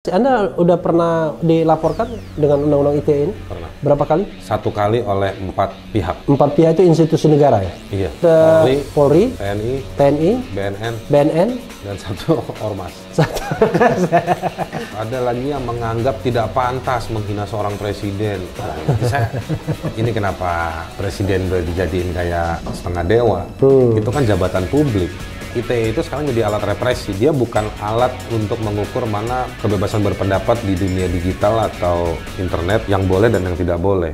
Anda udah pernah dilaporkan dengan undang-undang ITE ini? Pernah. Berapa kali? 1 kali oleh 4 pihak. 4 pihak itu institusi negara ya? Iya. Polri, TNI, BNN, dan 1 ormas. Ada lagi yang menganggap tidak pantas menghina seorang presiden. Ini kenapa presiden udah dijadiin kayak setengah dewa? Itu kan jabatan publik. ITE itu sekarang jadi alat represi. Dia bukan alat untuk mengukur mana kebebasan berpendapat di dunia digital atau internet yang boleh dan yang tidak boleh.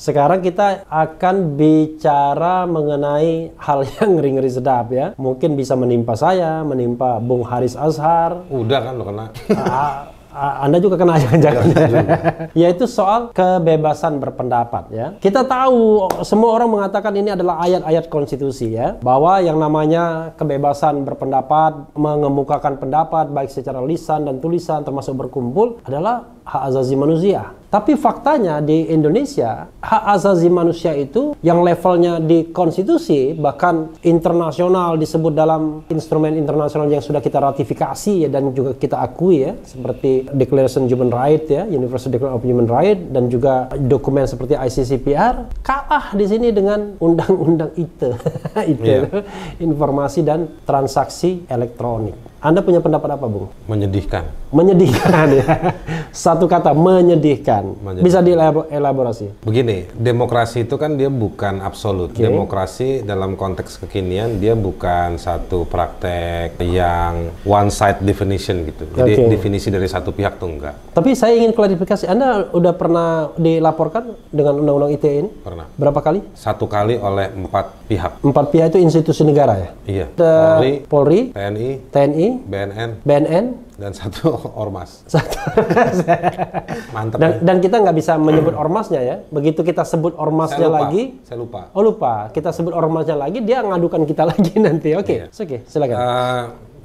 Sekarang kita akan bicara mengenai hal yang ngeri-ngeri sedap ya. Mungkin bisa menimpa saya, menimpa Bung Haris Azhar. Udah kan lo kena. Anda juga kena jangan-jangan. Yaitu soal kebebasan berpendapat ya. Kita tahu semua orang mengatakan ini adalah ayat-ayat konstitusi ya. Bahwa yang namanya kebebasan berpendapat, mengemukakan pendapat baik secara lisan dan tulisan termasuk berkumpul adalah hak asasi manusia. Tapi faktanya di Indonesia, hak asasi manusia itu yang levelnya di konstitusi, bahkan internasional disebut dalam instrumen internasional yang sudah kita ratifikasi ya, dan juga kita akui ya, seperti Declaration of Human Rights ya, Universal Declaration of Human Rights, dan juga dokumen seperti ICCPR, kalah di sini dengan undang-undang ITE, informasi dan transaksi elektronik. Anda punya pendapat apa, Bung? Menyedihkan. Menyedihkan ya. Satu kata, menyedihkan. Bisa dielaborasi? Begini, demokrasi itu kan dia bukan absolut. Demokrasi dalam konteks kekinian dia bukan satu praktek yang one side definition gitu. Jadi definisi dari satu pihak tuh enggak. Tapi saya ingin klarifikasi, Anda udah pernah dilaporkan dengan undang-undang ITE ini? Pernah. Berapa kali? 1 kali oleh 4 pihak. 4 pihak itu institusi negara ya? Iya. Polri, TNI, BNN, dan 1 ormas. Mantap. Dan kita nggak bisa menyebut ormasnya ya. Begitu kita sebut ormasnya lagi, saya lupa. Oh lupa. Kita sebut ormasnya lagi, dia ngadukan kita lagi nanti. Oke, silakan.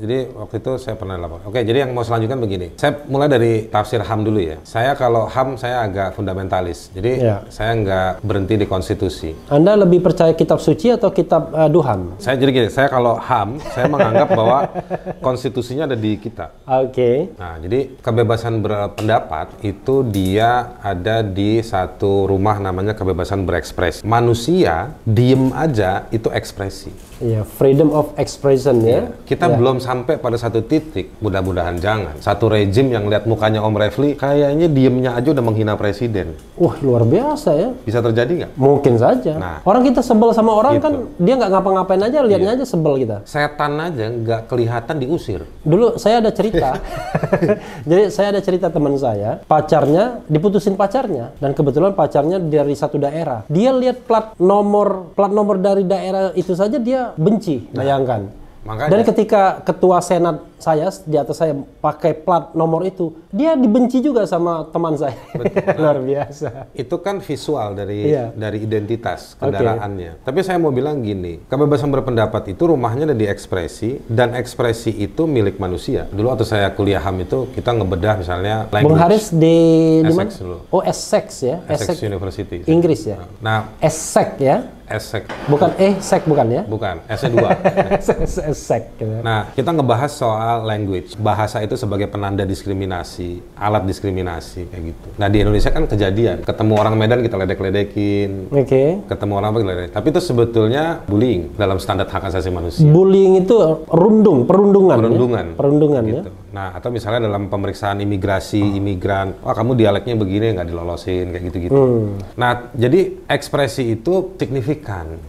Jadi waktu itu saya pernah lapor. Oke, jadi yang mau selanjutkan begini. Saya mulai dari tafsir HAM dulu ya. Saya kalau HAM saya agak fundamentalis. Jadi saya nggak berhenti di konstitusi. Anda lebih percaya kitab suci atau kitab Duhan? Saya jadi gini, saya kalau HAM, saya menganggap bahwa konstitusinya ada di kita. Oke. Nah, jadi kebebasan berpendapat itu dia ada di satu rumah namanya kebebasan berekspresi. Manusia diem aja itu ekspresi. Iya, freedom of expression ya. Kita belum sampai pada satu titik, mudah-mudahan jangan. Satu rejim yang lihat mukanya Om Refli, kayaknya diemnya aja udah menghina presiden. Wah, luar biasa ya. Bisa terjadi nggak? Mungkin saja. Nah, orang kita sebel sama orang kan, dia nggak ngapa-ngapain aja, lihatnya aja sebel kita. Setan aja nggak kelihatan diusir. Dulu saya ada cerita. Jadi saya ada cerita teman saya, pacarnya, diputusin pacarnya. Dan kebetulan pacarnya dari satu daerah. Dia lihat plat nomor dari daerah itu saja dia benci, bayangkan. Makanya. Dan ketika ketua senat saya di atas saya pakai plat nomor itu, dia dibenci juga sama teman saya. Luar biasa. Itu kan visual dari identitas kendaraannya. Tapi saya mau bilang gini, kebebasan berpendapat itu rumahnya ada di ekspresi, dan ekspresi itu milik manusia. Dulu waktu saya kuliah HAM itu kita ngebedah misalnya language. Bung Haris di mana? Dulu. Oh, Essex ya. Essex University. Inggris ya. Nah, Essex ya. Essex. Bukan Essex bukan ya? Bukan, S-nya 2. Essex. Gitu. Nah, kita ngebahas soal language. Bahasa itu sebagai penanda diskriminasi, alat diskriminasi kayak gitu. Nah, di Indonesia kan kejadian, ketemu orang Medan kita ledek-ledekin. Ketemu orang apa kita ledek. Tapi itu sebetulnya bullying dalam standar hak asasi manusia. Bullying itu perundungan. Perundungan gitu. Ya. Nah, atau misalnya dalam pemeriksaan imigrasi, imigran, kamu dialeknya begini nggak dilolosin kayak gitu-gitu. Nah, jadi ekspresi itu signifikan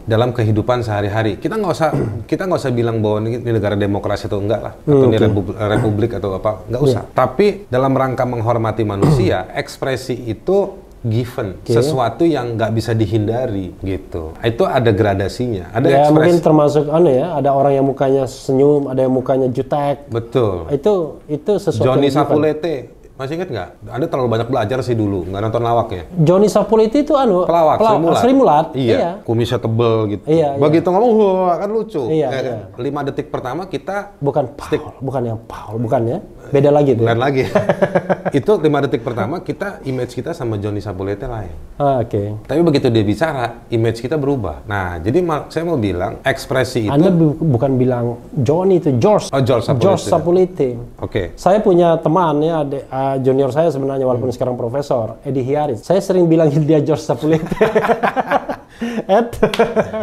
dalam kehidupan sehari-hari. Kita nggak usah bilang bahwa ini negara demokrasi atau enggak lah, atau ini republik atau apa, nggak usah. Tapi dalam rangka menghormati manusia, ekspresi itu given, sesuatu yang nggak bisa dihindari gitu. Itu ada gradasinya, ada ekspresi. Mungkin termasuk ada orang yang mukanya senyum, ada yang mukanya jutek. Betul. Itu sesuatu. Johnny Sapulete Masih inget nggak? Anda terlalu banyak belajar sih dulu, nggak nonton lawaknya. Johnny Sapuiti itu pelawak, Sri Mulat. Iya. Kumisnya tebel gitu. Iya, begitu ngomong, wah kan lucu. Iya, ya, iya. 5 detik pertama kita bukan Paul, bukan yang Paul, bukan ya. Beda lagi tuh. Lain lagi. Itu 5 detik pertama kita image kita sama Johnny Sapuiti lain. Oke. Tapi begitu dia bicara, image kita berubah. Nah, jadi saya mau bilang ekspresi itu. Anda bukan bilang Johnny itu George. Oh, George Sapuiti. George Sapuiti. Oke. Saya punya teman ya, junior saya sebenarnya walaupun sekarang profesor, Edi Hiaris. Saya sering bilang dia George Sapuiti.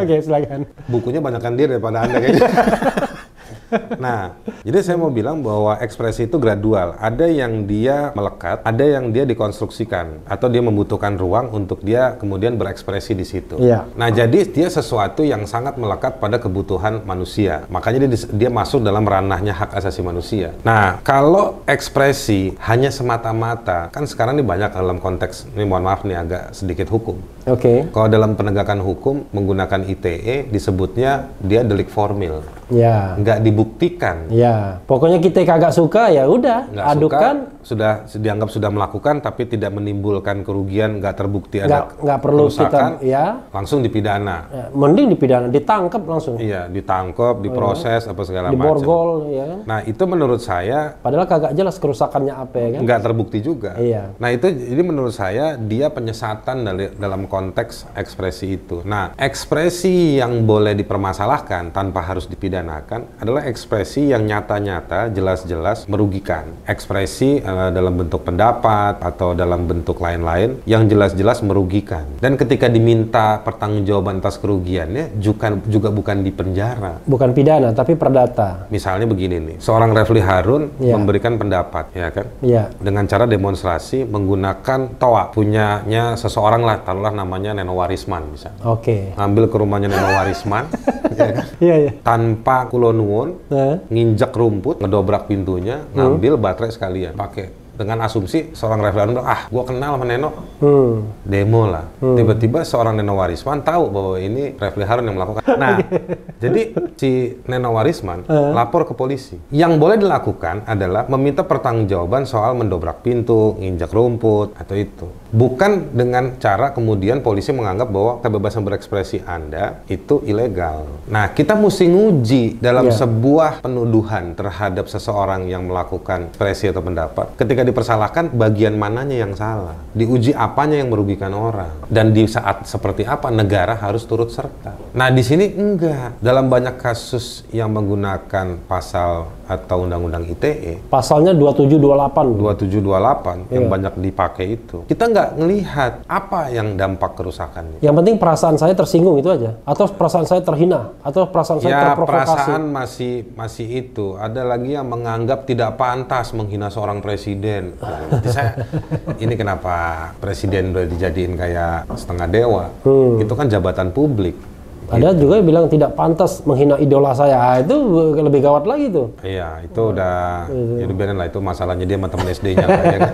Oke, silakan. Bukunya banyakkan dia daripada Anda kayaknya. Nah, jadi saya mau bilang bahwa ekspresi itu gradual. Ada yang dia melekat, ada yang dia dikonstruksikan, atau dia membutuhkan ruang untuk dia kemudian berekspresi di situ. Iya. Nah, jadi dia sesuatu yang sangat melekat pada kebutuhan manusia. Makanya dia masuk dalam ranahnya hak asasi manusia. Nah, kalau ekspresi hanya semata-mata, kan sekarang ini banyak dalam konteks, ini mohon maaf nih agak sedikit hukum. Oke. Kalau dalam penegakan hukum menggunakan ITE disebutnya dia delik formil. Ya. Nggak dibuktikan. Ya. Pokoknya kita kagak suka ya udah, Nggak adukan. Sudah dianggap sudah melakukan tapi tidak menimbulkan kerugian, nggak terbukti ada nggak perlu kerusakan, kita ya. langsung dipidana. Ya, mending dipidana, ditangkap langsung. Iya, ditangkap, diproses apa segala macam. Diborgol ya kan. Nah, itu menurut saya Padahal kagak jelas kerusakannya apa ya kan. nggak terbukti juga. Iya. Nah, itu jadi menurut saya dia penyesatan dalam konteks ekspresi itu. Nah, ekspresi yang boleh dipermasalahkan tanpa harus dipidanakan adalah ekspresi yang nyata-nyata, jelas-jelas merugikan. Ekspresi dalam bentuk pendapat atau dalam bentuk lain-lain yang jelas-jelas merugikan. Dan ketika diminta pertanggungjawaban atas kerugiannya juga bukan di penjara. Bukan pidana tapi perdata. Misalnya begini nih, seorang Refli Harun Iya. memberikan pendapat, ya kan? Iya. Dengan cara demonstrasi menggunakan toa punyanya seseorang lah, taruhlah namanya Neno Warisman misalnya. Oke. Ngambil ke rumahnya Neno Warisman, ya kan? Iya, iya. Tanpa kulonuwun, nginjak rumput, ngedobrak pintunya, ngambil baterai sekalian, pakai. Dengan asumsi seorang Refli Harun, gua kenal sama Neno, demo lah. Tiba-tiba seorang Neno Warisman tahu bahwa ini Refli Harun yang melakukan. Nah, jadi si Neno Warisman lapor ke polisi. Yang boleh dilakukan adalah meminta pertanggungjawaban soal mendobrak pintu, nginjak rumput, atau itu. Bukan dengan cara kemudian polisi menganggap bahwa kebebasan berekspresi Anda itu ilegal. Nah, kita mesti nguji dalam sebuah penuduhan terhadap seseorang yang melakukan ekspresi atau pendapat. Ketika dipersalahkan, bagian mananya yang salah. Diuji apanya yang merugikan orang. Dan di saat seperti apa negara harus turut serta. Nah, di sini enggak. Dalam banyak kasus yang menggunakan pasal atau undang-undang ITE. Pasalnya 2728. 2728 yang banyak dipakai itu. Kita nggak ngelihat apa yang dampak kerusakannya. Yang penting perasaan saya tersinggung itu aja. Atau perasaan saya terhina. Atau perasaan saya terprovokasi. Perasaan masih itu. Ada lagi yang menganggap tidak pantas menghina seorang presiden. Nanti ini kenapa presiden udah dijadiin kayak setengah dewa? Itu kan jabatan publik. Ada juga yang bilang tidak pantas menghina idola saya. Itu lebih gawat lagi tuh. Iya, itu udah ya biarin lah, itu masalahnya dia sama temen SD-nya ya kan?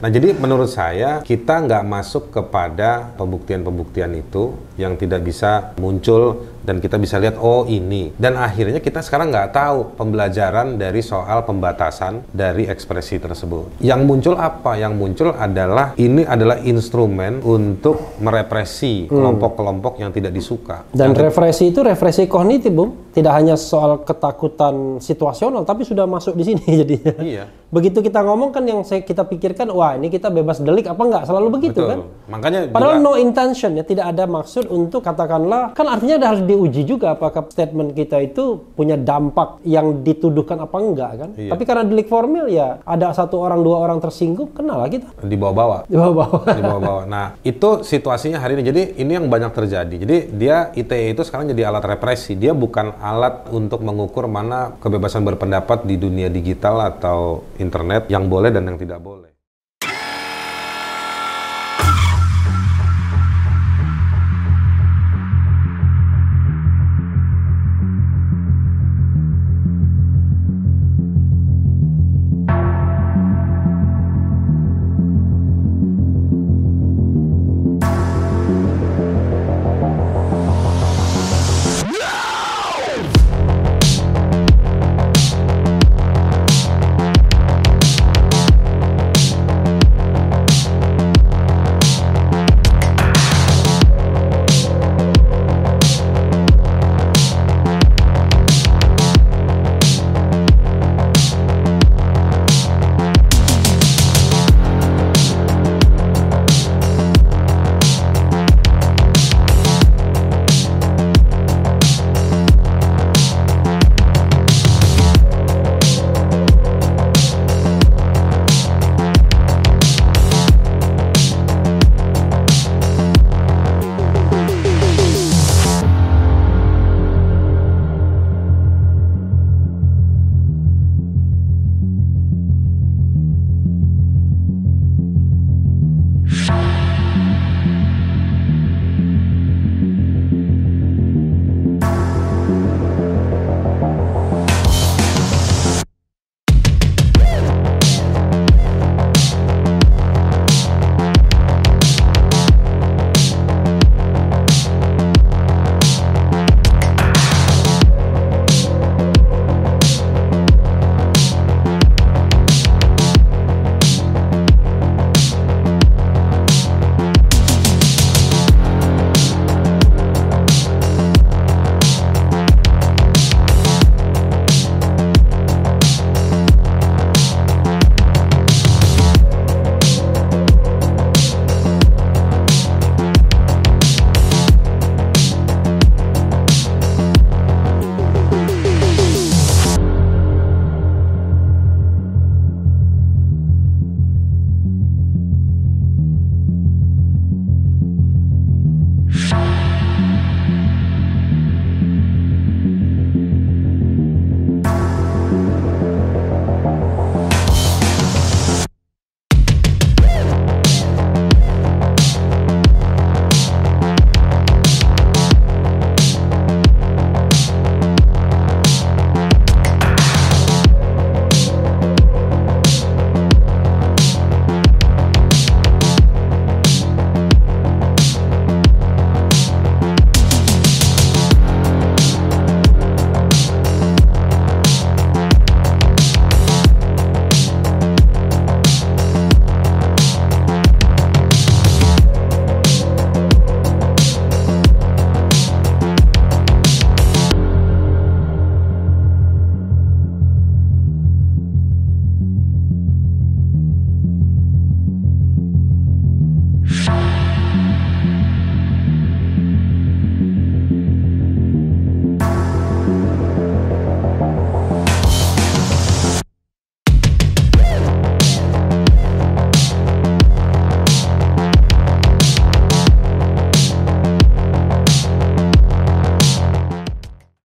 Nah, jadi menurut saya kita nggak masuk kepada pembuktian-pembuktian itu yang tidak bisa muncul dan kita bisa lihat oh ini, dan akhirnya kita sekarang nggak tahu pembelajaran dari soal pembatasan dari ekspresi tersebut. Yang muncul apa? Yang muncul adalah ini adalah instrumen untuk merepresi kelompok-kelompok yang tidak disuka. Dan represi itu represi kognitif, Bung. Tidak hanya soal ketakutan situasional, tapi sudah masuk di sini jadinya. Iya. Begitu kita ngomong kan yang kita pikirkan, wah ini kita bebas delik apa enggak? Selalu begitu. Betul. Kan? Makanya padahal juga, no intention ya, tidak ada maksud untuk katakanlah, kan artinya harus diuji juga apakah statement kita itu punya dampak yang dituduhkan apa enggak kan? Iya. Tapi karena delik formil ya ada 1 orang 2 orang tersinggung, kenal lah kita. Dibawa-bawa. Dibawa-bawa. Nah, itu situasinya hari ini. Jadi ini yang banyak terjadi. Jadi dia ITE itu sekarang jadi alat represi. Dia bukan alat untuk mengukur mana kebebasan berpendapat di dunia digital atau internet yang boleh dan yang tidak boleh.